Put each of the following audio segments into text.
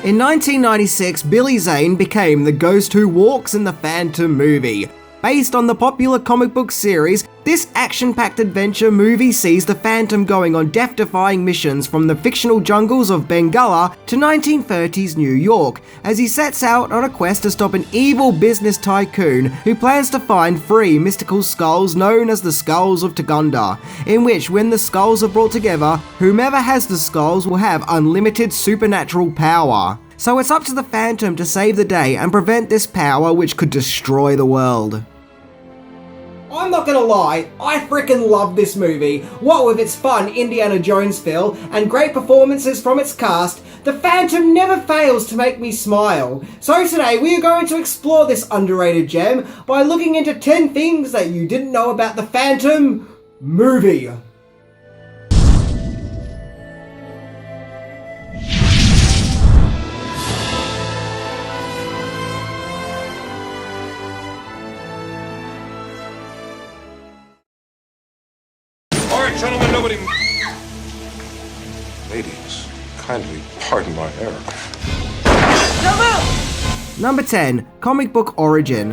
In 1996, Billy Zane became the ghost who walks in the Phantom movie. Based on the popular comic book series, this action-packed adventure movie sees the Phantom going on death-defying missions from the fictional jungles of Bengala to 1930s New York, as he sets out on a quest to stop an evil business tycoon who plans to find 3 mystical skulls known as the Skulls of Tagunda, in which, when the skulls are brought together, whomever has the skulls will have unlimited supernatural power. So it's up to the Phantom to save the day and prevent this power which could destroy the world. I'm not gonna lie, I freaking love this movie. What with its fun Indiana Jones feel and great performances from its cast, The Phantom never fails to make me smile. So today we are going to explore this underrated gem by looking into 10 things that you didn't know about The Phantom movie. Gentlemen, nobody... Ladies, kindly pardon my error. Number 10. Comic book origin.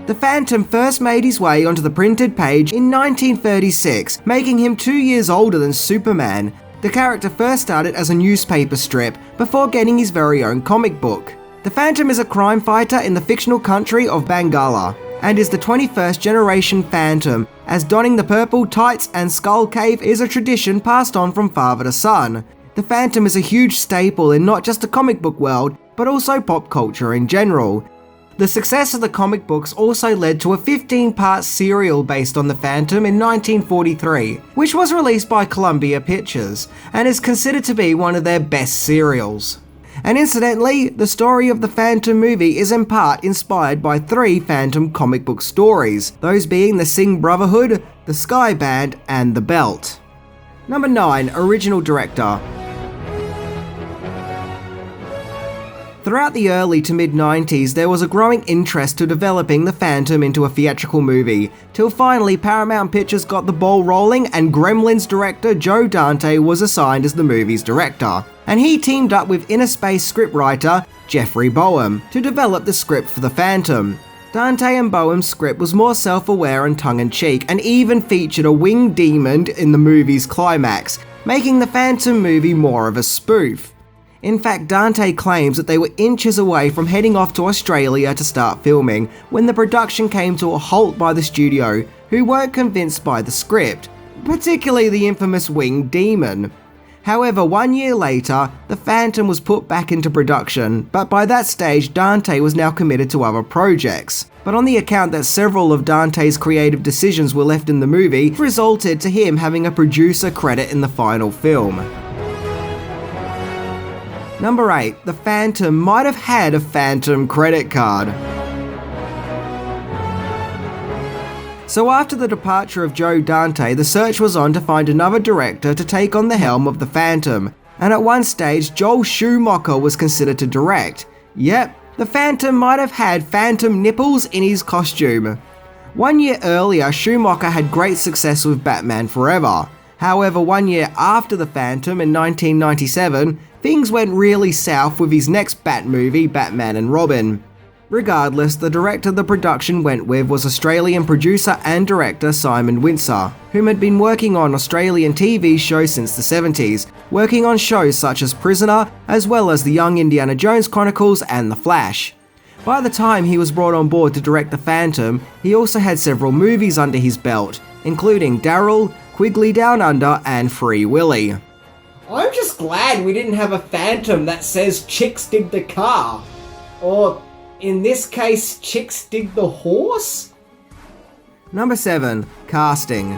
The Phantom first made his way onto the printed page in 1936, making him 2 years older than Superman. The character first started as a newspaper strip, before getting his very own comic book. The Phantom is a crime fighter in the fictional country of Bengala, and is the 21st generation Phantom, as donning the purple tights and skull cave is a tradition passed on from father to son. The Phantom is a huge staple in not just the comic book world, but also pop culture in general. The success of the comic books also led to a 15-part serial based on the Phantom in 1943, which was released by Columbia Pictures, and is considered to be one of their best serials. And incidentally, the story of the Phantom movie is in part inspired by 3 Phantom comic book stories, those being the Singh Brotherhood, the Sky Band, and the Belt. Number 9. Original Director. Throughout the early to mid-90s, there was a growing interest to developing the Phantom into a theatrical movie, till finally Paramount Pictures got the ball rolling and Gremlins director Joe Dante was assigned as the movie's director, and he teamed up with Inner Space scriptwriter Jeffrey Boehm to develop the script for the Phantom. Dante and Boehm's script was more self-aware and tongue-in-cheek, and even featured a winged demon in the movie's climax, making the Phantom movie more of a spoof. In fact, Dante claims that they were inches away from heading off to Australia to start filming when the production came to a halt by the studio, who weren't convinced by the script, particularly the infamous winged demon. However, 1 year later, The Phantom was put back into production, but by that stage Dante was now committed to other projects. But on the account that several of Dante's creative decisions were left in the movie, resulted to him having a producer credit in the final film. Number 8. The Phantom might have had a Phantom credit card. So after the departure of Joe Dante, the search was on to find another director to take on the helm of the Phantom, and at one stage Joel Schumacher was considered to direct. Yep, the Phantom might have had phantom nipples in his costume. 1 year earlier, Schumacher had great success with Batman Forever. However, 1 year after the Phantom in 1997, things went really south with his next Bat movie, Batman and Robin. Regardless, the director the production went with was Australian producer and director Simon Windsor, whom had been working on Australian TV shows since the 70s, working on shows such as Prisoner, as well as the Young Indiana Jones Chronicles and The Flash. By the time he was brought on board to direct The Phantom, he also had several movies under his belt, including Daryl, Quigley Down Under, and Free Willy. I'm just glad we didn't have a Phantom that says chicks dig the car. Or, in this case, chicks dig the horse? Number 7. Casting.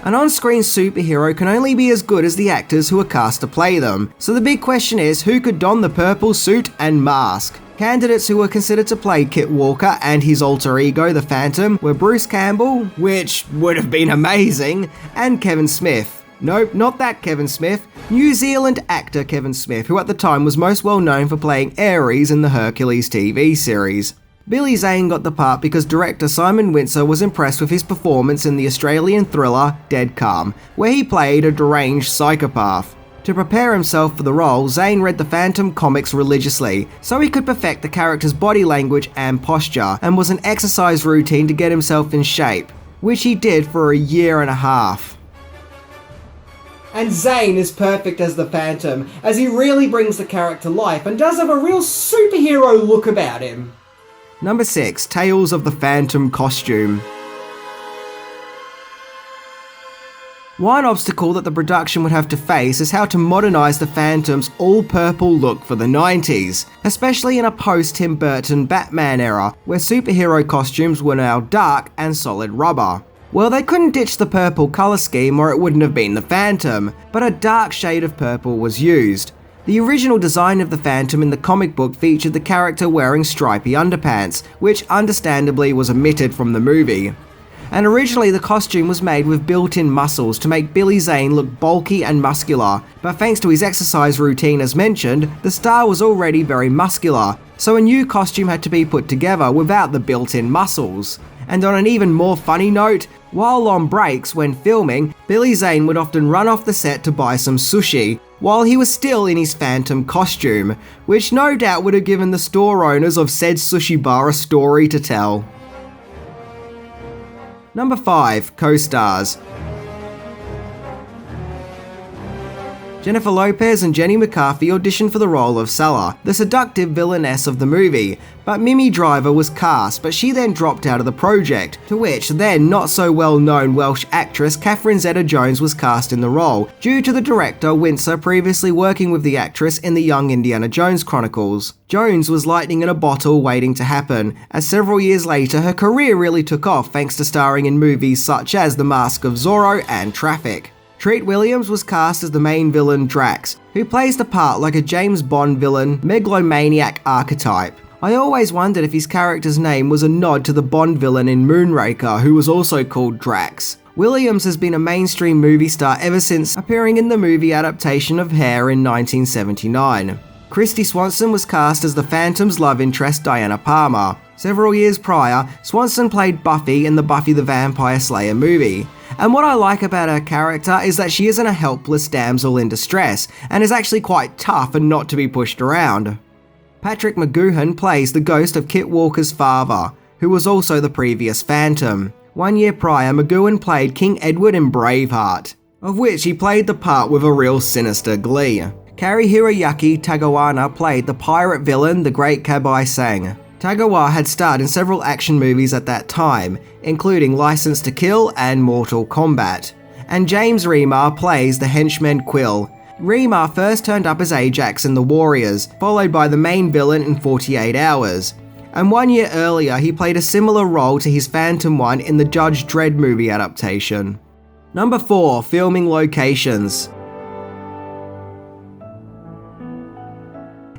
An on-screen superhero can only be as good as the actors who are cast to play them, so the big question is who could don the purple suit and mask? Candidates who were considered to play Kit Walker and his alter ego, the Phantom, were Bruce Campbell, which would have been amazing, and Kevin Smith. Nope, not that Kevin Smith. New Zealand actor Kevin Smith, who at the time was most well known for playing Ares in the Hercules TV series. Billy Zane got the part because director Simon Windsor was impressed with his performance in the Australian thriller Dead Calm, where he played a deranged psychopath. To prepare himself for the role, Zane read the Phantom comics religiously, so he could perfect the character's body language and posture, and was an exercise routine to get himself in shape, which he did for a year and a half. And Zane is perfect as the Phantom, as he really brings the character to life and does have a real superhero look about him. Number 6. Tales of the Phantom costume. One obstacle that the production would have to face is how to modernise the Phantom's all-purple look for the 90s, especially in a post-Tim Burton Batman era, where superhero costumes were now dark and solid rubber. Well, they couldn't ditch the purple colour scheme or it wouldn't have been the Phantom, but a dark shade of purple was used. The original design of the Phantom in the comic book featured the character wearing stripy underpants, which understandably was omitted from the movie. And originally the costume was made with built-in muscles to make Billy Zane look bulky and muscular, but thanks to his exercise routine as mentioned, the star was already very muscular, so a new costume had to be put together without the built-in muscles. And on an even more funny note, while on breaks when filming, Billy Zane would often run off the set to buy some sushi, while he was still in his Phantom costume, which no doubt would have given the store owners of said sushi bar a story to tell. Number 5. Co-stars. Jennifer Lopez and Jenny McCarthy auditioned for the role of Sala, the seductive villainess of the movie, but Mimi Driver was cast, but she then dropped out of the project, to which then not so well known Welsh actress Catherine Zeta-Jones was cast in the role, due to the director Windsor previously working with the actress in the Young Indiana Jones Chronicles. Jones was lightning in a bottle waiting to happen, as several years later her career really took off thanks to starring in movies such as The Mask of Zorro and Traffic. Treat Williams was cast as the main villain Drax, who plays the part like a James Bond villain, megalomaniac archetype. I always wondered if his character's name was a nod to the Bond villain in Moonraker, who was also called Drax. Williams has been a mainstream movie star ever since appearing in the movie adaptation of Hair in 1979. Christy Swanson was cast as the Phantom's love interest Diana Palmer. Several years prior, Swanson played Buffy in the Buffy the Vampire Slayer movie. And what I like about her character is that she isn't a helpless damsel in distress, and is actually quite tough and not to be pushed around. Patrick McGoohan plays the ghost of Kit Walker's father, who was also the previous Phantom. 1 year prior, McGoohan played King Edward in Braveheart, of which he played the part with a real sinister glee. Kari Hiroyuki Tagawa played the pirate villain, the Great Kabai Sang. Tagawa had starred in several action movies at that time, including License to Kill and Mortal Kombat. And James Remar plays the henchman Quill. Remar first turned up as Ajax in The Warriors, followed by the main villain in 48 Hours. And 1 year earlier he played a similar role to his Phantom one in the Judge Dredd movie adaptation. Number 4. Filming locations.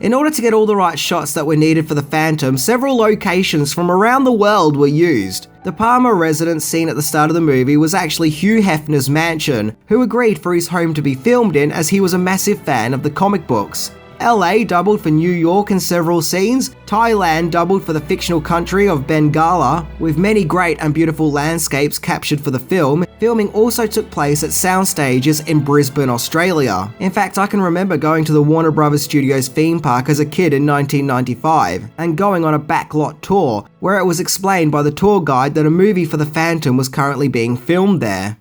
In order to get all the right shots that were needed for the Phantom, several locations from around the world were used. The Palmer residence seen at the start of the movie was actually Hugh Hefner's mansion, who agreed for his home to be filmed in as he was a massive fan of the comic books. LA doubled for New York in several scenes, Thailand doubled for the fictional country of Bengala, with many great and beautiful landscapes captured for the film. Filming also took place at sound stages in Brisbane, Australia. In fact, I can remember going to the Warner Brothers Studios theme park as a kid in 1995, and going on a backlot tour, where it was explained by the tour guide that a movie for the Phantom was currently being filmed there.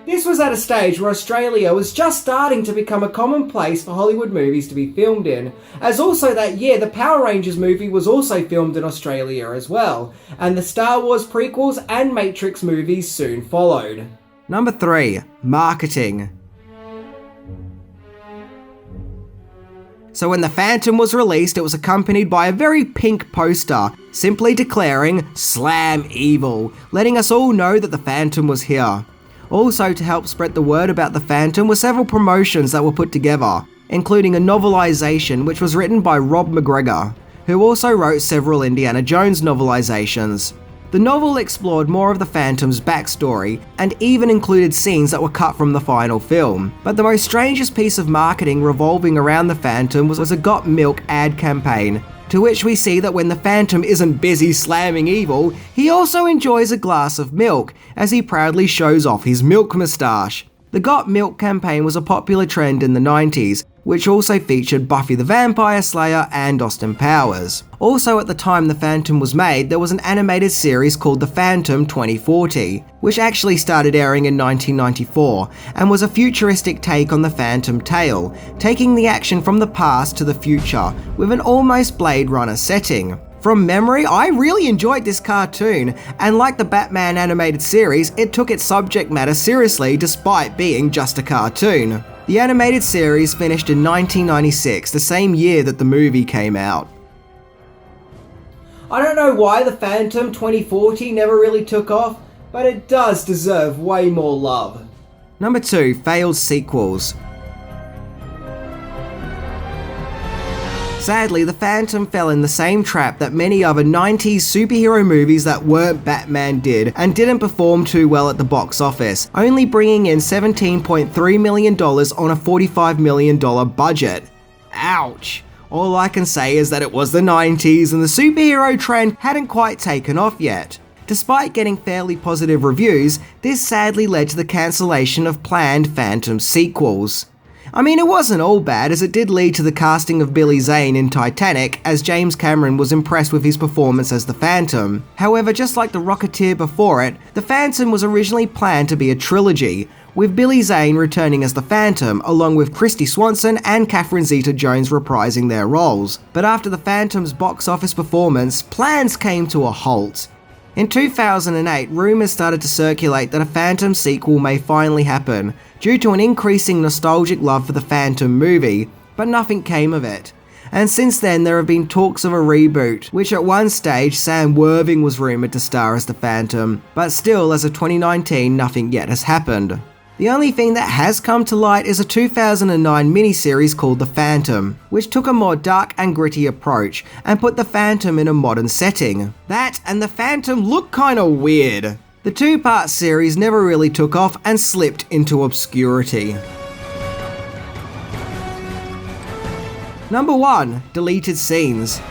This was at a stage where Australia was just starting to become a common place for Hollywood movies to be filmed in, as also that year the Power Rangers movie was also filmed in Australia as well, and the Star Wars prequels and Matrix movies soon followed. Number 3. Marketing. So when the Phantom was released, it was accompanied by a very pink poster, simply declaring "Slam Evil," letting us all know that the Phantom was here. Also, to help spread the word about the Phantom were several promotions that were put together, including a novelization which was written by Rob McGregor, who also wrote several Indiana Jones novelizations. The novel explored more of the Phantom's backstory, and even included scenes that were cut from the final film. But the most strangest piece of marketing revolving around the Phantom was a Got Milk ad campaign, To which we see that when the Phantom isn't busy slamming evil, he also enjoys a glass of milk, as he proudly shows off his milk moustache. The Got Milk campaign was a popular trend in the 90s, which also featured Buffy the Vampire Slayer and Austin Powers. Also at the time The Phantom was made, there was an animated series called The Phantom 2040, which actually started airing in 1994, and was a futuristic take on the Phantom tale, taking the action from the past to the future, with an almost Blade Runner setting. From memory, I really enjoyed this cartoon, and like the Batman animated series, it took its subject matter seriously despite being just a cartoon. The animated series finished in 1996, the same year that the movie came out. I don't know why The Phantom 2040 never really took off, but it does deserve way more love. Number 2. Failed sequels. Sadly, The Phantom fell in the same trap that many other 90s superhero movies that weren't Batman did, and didn't perform too well at the box office, only bringing in $17.3 million on a $45 million budget. Ouch! All I can say is that it was the 90s and the superhero trend hadn't quite taken off yet. Despite getting fairly positive reviews, this sadly led to the cancellation of planned Phantom sequels. I mean, it wasn't all bad, as it did lead to the casting of Billy Zane in Titanic, as James Cameron was impressed with his performance as the Phantom. However, just like The Rocketeer before it, the Phantom was originally planned to be a trilogy, with Billy Zane returning as the Phantom, along with Christy Swanson and Catherine Zeta-Jones reprising their roles. But after the Phantom's box office performance, plans came to a halt. In 2008, rumours started to circulate that a Phantom sequel may finally happen, due to an increasing nostalgic love for the Phantom movie, but nothing came of it. And since then there have been talks of a reboot, which at one stage Sam Worthing was rumoured to star as the Phantom, but still as of 2019 nothing yet has happened. The only thing that has come to light is a 2009 miniseries called The Phantom, which took a more dark and gritty approach and put the Phantom in a modern setting. That and the Phantom look kinda weird. The two-part series never really took off and slipped into obscurity. Number 1. Deleted scenes.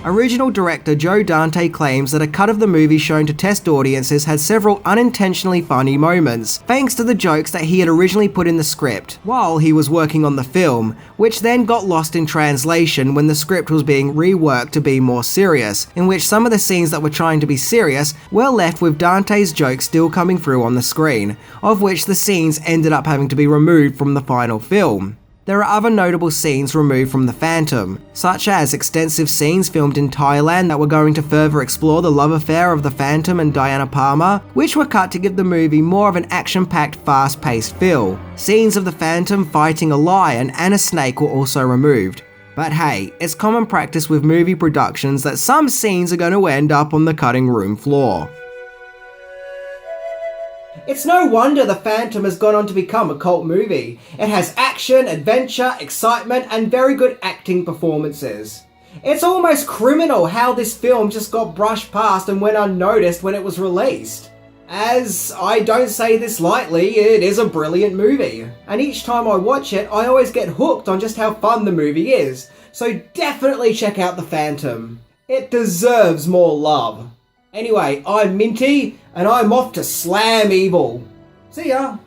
Original director Joe Dante claims that a cut of the movie shown to test audiences had several unintentionally funny moments, thanks to the jokes that he had originally put in the script while he was working on the film, which then got lost in translation when the script was being reworked to be more serious, in which some of the scenes that were trying to be serious were left with Dante's jokes still coming through on the screen, of which the scenes ended up having to be removed from the final film. There are other notable scenes removed from The Phantom, such as extensive scenes filmed in Thailand that were going to further explore the love affair of The Phantom and Diana Palmer, which were cut to give the movie more of an action-packed, fast-paced feel. Scenes of The Phantom fighting a lion and a snake were also removed. But hey, it's common practice with movie productions that some scenes are going to end up on the cutting room floor. It's no wonder The Phantom has gone on to become a cult movie. It has action, adventure, excitement, and very good acting performances. It's almost criminal how this film just got brushed past and went unnoticed when it was released. As I don't say this lightly, it is a brilliant movie. And each time I watch it, I always get hooked on just how fun the movie is. So definitely check out The Phantom. It deserves more love. Anyway, I'm Minty, and I'm off to slam evil. See ya!